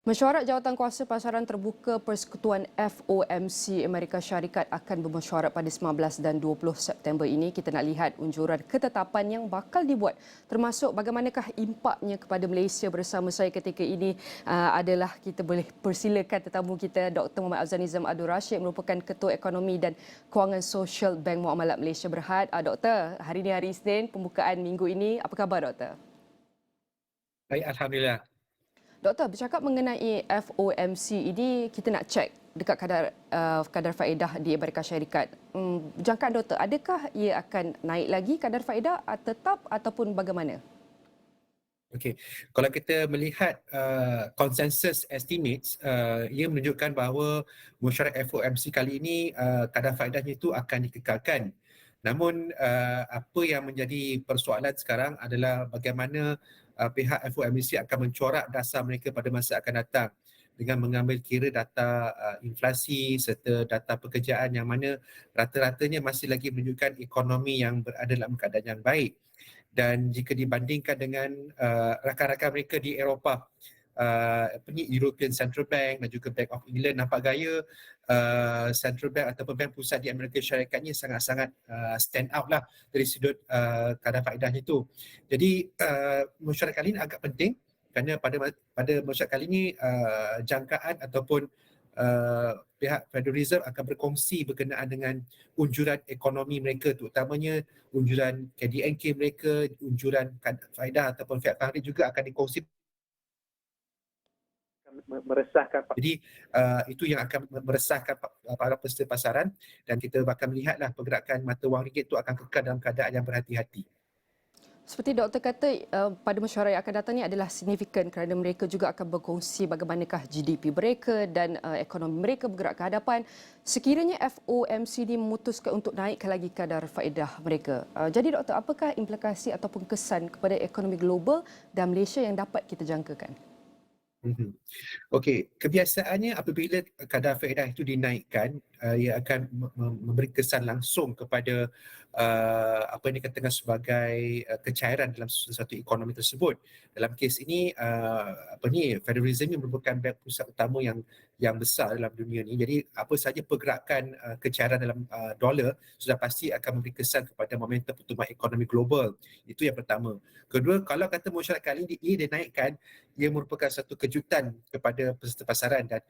Mesyuarat Jawatankuasa Pasaran Terbuka Persekutuan FOMC Amerika Syarikat akan bermesyuarat pada 19 dan 20 September ini. Kita nak lihat unjuran ketetapan yang bakal dibuat, termasuk bagaimanakah impaknya kepada Malaysia. Bersama saya ketika ini adalah kita boleh persilakan tetamu kita Dr. Muhammad Afzal Nizam Abdul Rashid, merupakan Ketua Ekonomi dan Kewangan Sosial Bank Muamalat Malaysia Berhad. Doktor, hari ini hari Isnin, pembukaan minggu ini. Apa khabar, Doktor? Baik, Alhamdulillah. Doktor, bercakap mengenai FOMC ini, kita nak cek dekat kadar faedah di Amerika Syarikat. Jangkaan Doktor, adakah ia akan naik lagi kadar faedah tetap ataupun bagaimana? Okey, kalau kita melihat consensus estimates, ia menunjukkan bahawa mesyuarat FOMC kali ini kadar faedahnya itu akan dikekalkan. Namun apa yang menjadi persoalan sekarang adalah bagaimana pihak FOMC akan mencorak dasar mereka pada masa akan datang dengan mengambil kira data inflasi serta data pekerjaan yang mana rata-ratanya masih lagi menunjukkan ekonomi yang berada dalam keadaan yang baik. Dan jika dibandingkan dengan rakan-rakan mereka di Eropah, European Central Bank dan juga Bank of England, nampak gaya Central Bank ataupun Bank Pusat di Amerika Syarikatnya sangat-sangat stand out lah dari sudut kadar faedahnya itu. Jadi mesyuarat kali ini agak penting kerana pada mesyuarat kali ini jangkaan ataupun pihak Federal Reserve akan berkongsi berkenaan dengan unjuran ekonomi mereka, terutamanya unjuran KDNK mereka, unjuran faedah ataupun Fed Fund Rate juga akan dikongsi. Meresahkan. Jadi itu yang akan meresahkan para peserta pasaran, dan kita bakal melihatlah pergerakan mata wang ringgit itu akan kekal dalam keadaan yang berhati-hati. Seperti doktor kata, pada mesyuarat yang akan datang ini adalah signifikan kerana mereka juga akan berkongsi bagaimanakah GDP mereka dan ekonomi mereka bergerak ke hadapan. Sekiranya FOMC ini memutuskan untuk naikkan lagi kadar faedah mereka. Jadi doktor, apakah implikasi ataupun kesan kepada ekonomi global dan Malaysia yang dapat kita jangkakan? Okey, kebiasaannya apabila kadar faedah itu dinaikkan, ia akan memberi kesan langsung kepada apa yang dikatakan sebagai kecairan dalam sesuatu ekonomi tersebut. Dalam kes ini Federal Reserve merupakan bank pusat utama yang besar dalam dunia ni. Jadi apa sahaja pergerakan kecairan dalam dolar sudah pasti akan memberi kesan kepada momentum pertumbuhan ekonomi global. Itu yang pertama. Kedua, kalau kata mesyuarat kali ini ia dinaikkan, ia merupakan satu kejutan kepada peserta pasaran, dan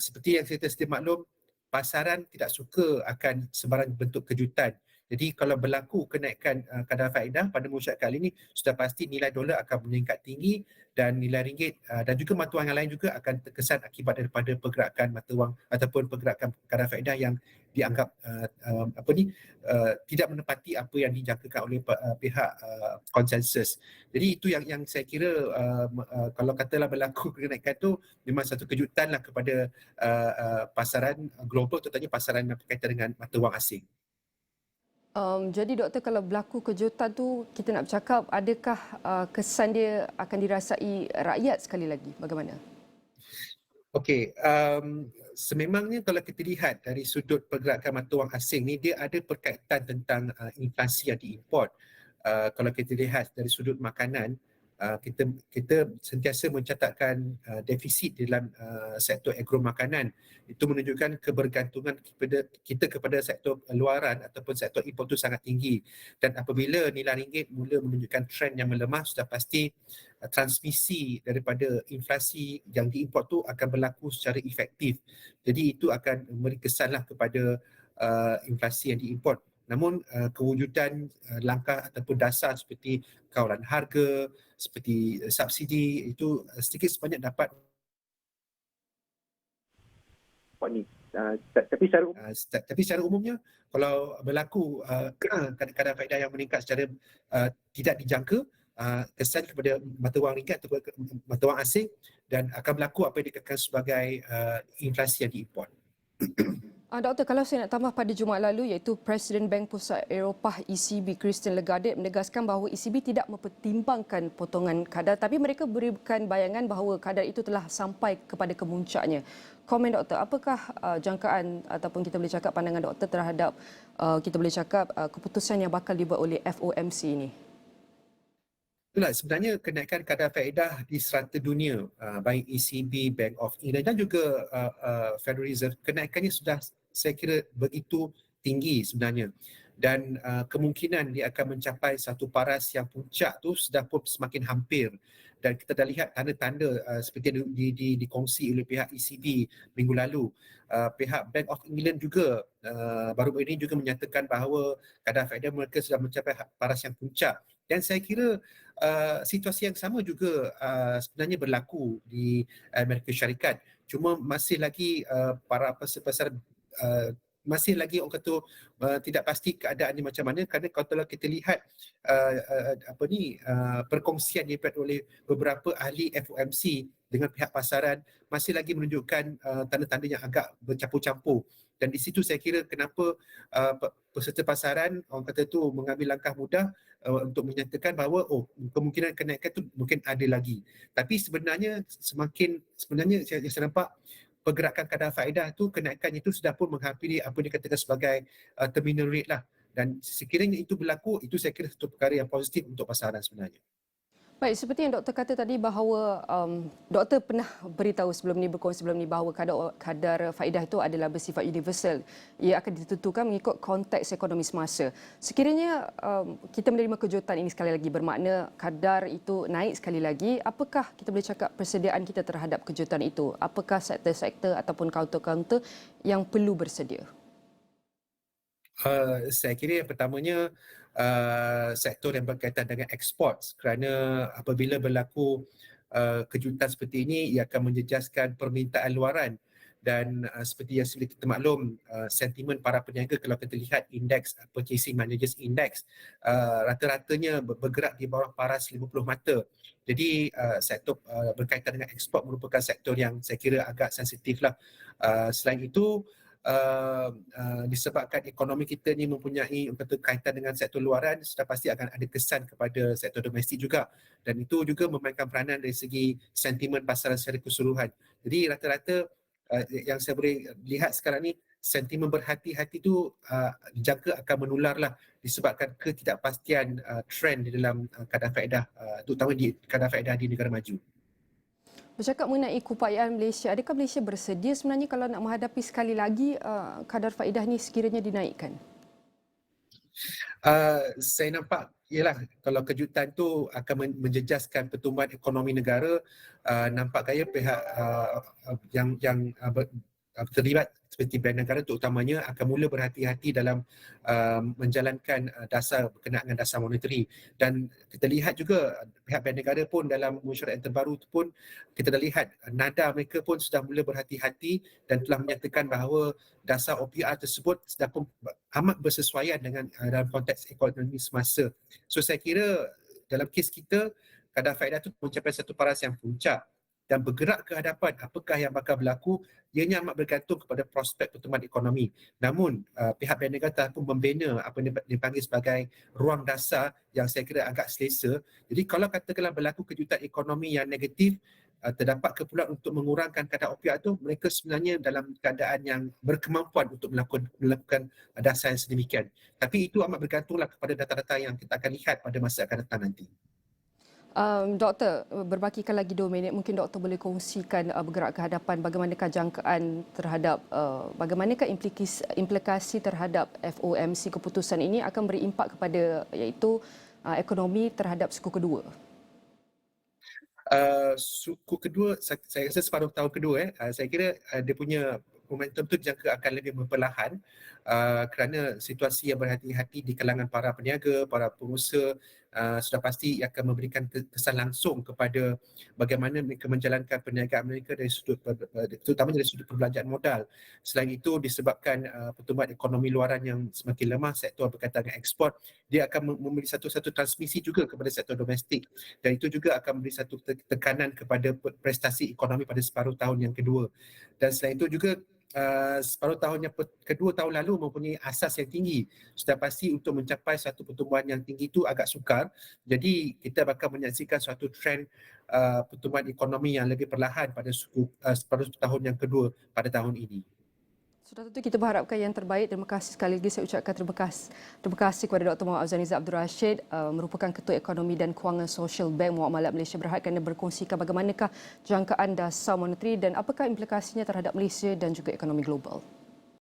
seperti yang kita sedia maklum, pasaran tidak suka akan sebarang bentuk kejutan. Jadi kalau berlaku kenaikan kadar faedah pada mesyuarat kali ini, sudah pasti nilai dolar akan meningkat tinggi dan nilai ringgit dan juga mata wang yang lain juga akan terkesan akibat daripada pergerakan mata wang ataupun pergerakan kadar faedah yang dianggap tidak menepati apa yang dijangkakan oleh pihak konsensus. Jadi itu yang saya kira kalau katalah berlaku kenaikan itu memang satu kejutan lah kepada pasaran global, terutamanya pasaran yang berkaitan dengan mata wang asing. Jadi doktor, kalau berlaku kejutan tu, kita nak bercakap adakah kesan dia akan dirasai rakyat sekali lagi? Bagaimana? Okey, sememangnya kalau kita lihat dari sudut pergerakan mata wang asing ni, dia ada perkaitan tentang inflasi yang diimport. Kalau kita lihat dari sudut makanan, kita sentiasa mencatatkan defisit dalam sektor agro makanan. Itu menunjukkan kebergantungan kita kepada sektor luaran ataupun sektor import itu sangat tinggi. Dan apabila nilai ringgit mula menunjukkan trend yang melemah, sudah pasti transmisi daripada inflasi yang diimport tu akan berlaku secara efektif. Jadi itu akan memberi kesanlah kepada inflasi yang diimport. Namun kewujudan langkah ataupun dasar seperti kawalan harga, seperti subsidi itu sedikit sebanyak dapat tapi secara umumnya kalau berlaku kadar faedah yang meningkat secara tidak dijangka, kesan kepada mata wang ringgit atau mata wang asing, dan akan berlaku apa yang dikatakan sebagai inflasi yang diimport. Doktor, kalau saya nak tambah, pada Jumaat lalu iaitu Presiden Bank Pusat Eropah ECB Christine Lagarde menegaskan bahawa ECB tidak mempertimbangkan potongan kadar, tapi mereka berikan bayangan bahawa kadar itu telah sampai kepada kemuncaknya. Komen doktor, apakah jangkaan ataupun kita boleh cakap pandangan doktor terhadap kita boleh cakap keputusan yang bakal dibuat oleh FOMC ini? Itulah sebenarnya kenaikan kadar faedah di serata dunia, baik ECB, Bank of England dan juga Federal Reserve, kenaikannya sudah saya kira begitu tinggi sebenarnya. Dan kemungkinan dia akan mencapai satu paras yang puncak tu sudah pun semakin hampir. Dan kita dah lihat tanda-tanda seperti yang dikongsi oleh pihak ECB minggu lalu. Pihak Bank of England juga baru ini juga menyatakan bahawa kadar faedah mereka sudah mencapai paras yang puncak. Dan saya kira situasi yang sama juga sebenarnya berlaku di Amerika Syarikat. Cuma masih lagi para pasar masih lagi orang kata tidak pasti keadaannya macam mana, kerana kalau kita lihat perkongsian yang dibuat oleh beberapa ahli FOMC dengan pihak pasaran masih lagi menunjukkan tanda-tanda yang agak bercampur-campur. Dan di situ saya kira kenapa peserta pasaran orang kata tu mengambil langkah mudah untuk menyatakan bahawa kemungkinan kenaikan tu mungkin ada lagi. Tapi sebenarnya saya nampak pergerakan kadar faedah tu, kenaikan itu sudah pun menghampiri apa yang dikatakan sebagai terminal rate lah. Dan sekiranya itu berlaku, itu saya kira satu perkara yang positif untuk pasaran sebenarnya. Baik, seperti yang doktor kata tadi bahawa doktor pernah beritahu berkongsi sebelum ni bahawa kadar faedah itu adalah bersifat universal. Ia akan ditentukan mengikut konteks ekonomi semasa. Sekiranya kita menerima kejutan ini sekali lagi bermakna kadar itu naik sekali lagi, apakah kita boleh cakap persediaan kita terhadap kejutan itu? Apakah sektor-sektor ataupun kaunter-kaunter yang perlu bersedia? Saya kira yang pertamanya sektor yang berkaitan dengan ekspor, kerana apabila berlaku kejutan seperti ini, ia akan menjejaskan permintaan luaran. Dan seperti yang sudah kita maklum, sentimen para peniaga kalau kita lihat indeks Purchasing Managers Index, rata-ratanya bergerak di bawah paras 50 mata. Jadi sektor berkaitan dengan ekspor merupakan sektor yang saya kira agak sensitif lah. Selain itu, disebabkan ekonomi kita ni mempunyai kaitan dengan sektor luaran, sudah pasti akan ada kesan kepada sektor domestik juga, dan itu juga memainkan peranan dari segi sentimen pasaran secara keseluruhan. Jadi rata-rata yang saya boleh lihat sekarang ni, sentimen berhati-hati tu dijangka akan menular lah, disebabkan ketidakpastian trend di dalam kadar faedah, terutama di kadar faedah di negara maju. Bercakap mengenai keupayaan Malaysia, adakah Malaysia bersedia sebenarnya kalau nak menghadapi sekali lagi kadar faedah ni sekiranya dinaikkan? Saya nampak ialah kalau kejutan tu akan menjejaskan pertumbuhan ekonomi negara, nampak gaya pihak terlibat seperti Bank Negara terutamanya akan mula berhati-hati dalam menjalankan dasar berkenaan dengan dasar moneteri. Dan kita lihat juga pihak Bank Negara pun dalam mesyuarat yang terbaru tu pun kita dah lihat nada mereka pun sudah mula berhati-hati dan telah menyatakan bahawa dasar OPR tersebut sudah pun amat bersesuaian dengan dalam konteks ekonomi semasa. So saya kira dalam kes kita, kadar faedah itu mencapai satu paras yang puncak dan bergerak ke hadapan apakah yang bakal berlaku, ianya amat bergantung kepada prospek pertumbuhan ekonomi. Namun pihak Bank Negara telah pun membina apa yang dipanggil sebagai ruang dasar yang saya kira agak selesa. Jadi kalau katakanlah berlaku kejutan ekonomi yang negatif, terdapat keperluan untuk mengurangkan kadar OPR itu, mereka sebenarnya dalam keadaan yang berkemampuan untuk melakukan dasar yang sedemikian. Tapi itu amat bergantunglah kepada data-data yang kita akan lihat pada masa akan datang nanti. Doktor, berbakikan lagi 2 minit, mungkin doktor boleh kongsikan bergerak ke hadapan bagaimanakah jangkaan terhadap bagaimanakah implikasi terhadap FOMC keputusan ini akan berimpak kepada iaitu ekonomi terhadap suku kedua. Suku kedua, saya rasa separuh tahun kedua, saya kira dia punya momentum tu dijangka akan lebih perlahan kerana situasi yang berhati-hati di kalangan para peniaga, para pengusaha sudah pasti akan memberikan kesan langsung kepada bagaimana mereka menjalankan perniagaan mereka dari sudut terutamanya dari sudut perbelanjaan modal. Selain itu disebabkan pertumbuhan ekonomi luaran yang semakin lemah, sektor berkaitan dengan ekspor, dia akan memberi satu transmisi juga kepada sektor domestik, dan itu juga akan memberi satu tekanan kepada prestasi ekonomi pada separuh tahun yang kedua. Dan selain itu juga separuh tahun yang kedua tahun lalu mempunyai asas yang tinggi. Sudah pasti untuk mencapai satu pertumbuhan yang tinggi itu agak sukar. Jadi kita bakal menyaksikan suatu trend pertumbuhan ekonomi yang lebih perlahan pada separuh tahun yang kedua pada tahun ini. Sudah tentu kita berharapkan yang terbaik. Terima kasih sekali lagi saya ucapkan terima kasih kepada Dr. Muhammad Azaniza Abdul Rashid, merupakan Ketua Ekonomi dan Kewangan Social Bank Muamalat Malaysia Berhad, kerana berkongsikan bagaimanakah jangkaan dasar moneteri dan apakah implikasinya terhadap Malaysia dan juga ekonomi global.